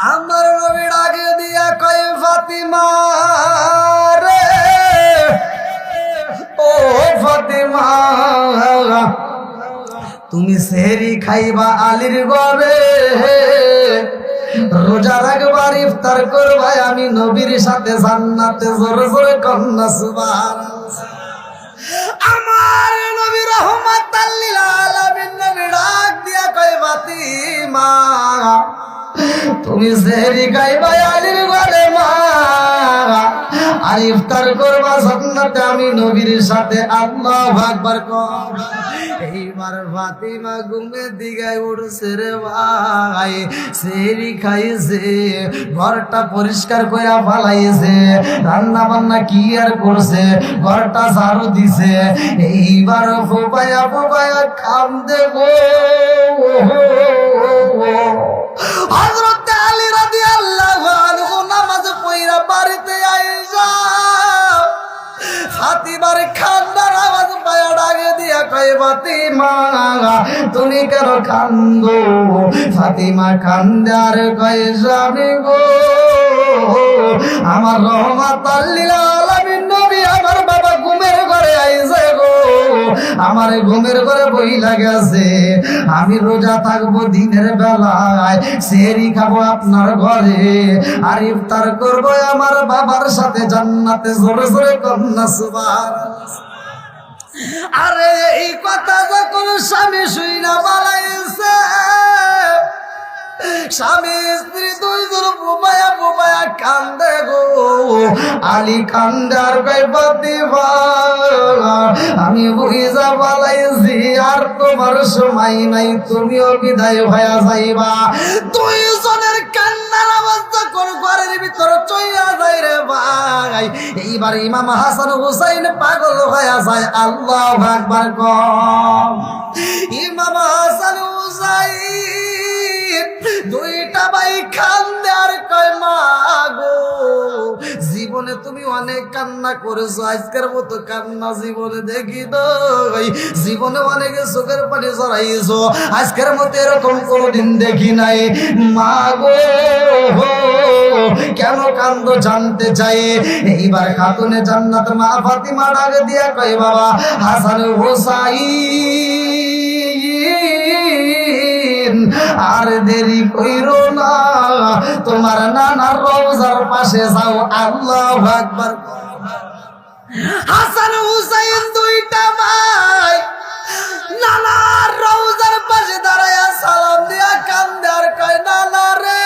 আমার নবী ডাকে দিয়া কয় ফাতিমা রে, ও ফাতিমা, তুমি সেহরি খাইবা আলীর ঘরে, রোজা রাখবার, ইফতার করবা আমি নবীর সাথে জান্নাতে। জোরে জোরে কন্যা সুবহানাল্লাহ। আমার নবী রাহমাতাল লিল আলামিন নবী ডাক দিয়া কয় ফাতিমা, তুমি সেহরি খাইবা আলীর ঘরে মা, আর ইফতার করবা জান্নাতে আমি নবীর সাথে। আল্লাহু আকবার কর। এইবার ফাতিমা ঘুমের দিকে উঠছে রে ভাই, সেহরি খাইছে, ঘরটা পরিষ্কার কইরা ফালাইছে, রান্না বান্না কি আর করছে, ঘরটা ঝাড়ু দিছে। এইবার ফুপায়া ফুপায়া কান্দে গো। হযরত আলী রাদিয়াল্লাহু আনহু নামাজ পড়া বাড়িতে আইসা ফাতিমার কান্নার আওয়াজ পায়া ডাকে দিয়া কয় ফাতিমা, তুমি কেন কান্দো? ফাতিমা কান্দে আর কয় স্বামী গো, আমার রাহমাতাল লিল আলামিন নবী আমার বাবা ঘুমের ঘরে আইছে গো, আমার ঘুমের ঘরে বইলা গেছে, আমি রোজা থাকবো দিনের বেলায়, সেহরি খাবো আপনার ঘরে, আর ইফতার করবো আমার বাবার সাথে জান্নাতে। জোরে জোরে কন্যা সুবহানাল্লাহ। আরে এই কথা যখন স্বামী শুইনা বালাইছে, স্বামী স্ত্রী দুইজন বুবায়া বুবায়া কান্দে গো। আলী কান্দে আর কয় ফাতিমা, আমি বুঝা বালাইছি আর তোমার সময় নাই, তুমিও বিদায় হইয়া যাইবা। দুইজনের কান্নার আওয়াজ যখন ঘরের ভিতর চইয়া যায় রে ভাই, এইবার ইমাম হাসান হুসাইন পাগল হইয়া যায়। আল্লাহু আকবার কম। ইমাম হাসান হুসাইন দুইটা ভাই কান্দে আর কয় মা গো, জীবনে তুমি অনেক কান্না করেছো, আজকের মতো কান্না জীবনে দেখি নাই, জীবনে অনেক চোখের পানি জড়াইছো, আজকের মতো এরকম কোনোদিন দেখি নাই। মা গো কেন কান্দো জানতে চাই। এইবার খাতুনে জান্নাত মা ফাতিমা ডাক দিয়া কয় বাবা হাসান হুসাইন, আর দেরি কইরো না, তোমার নানার রওজার পাশে যাও। আল্লাহু আকবার। হাসান হুসাইন দুইটা ভাই নানার রওজার পাশে দাঁড়ায়া সালাম দিয়া কান্দে আর কয় নানা রে,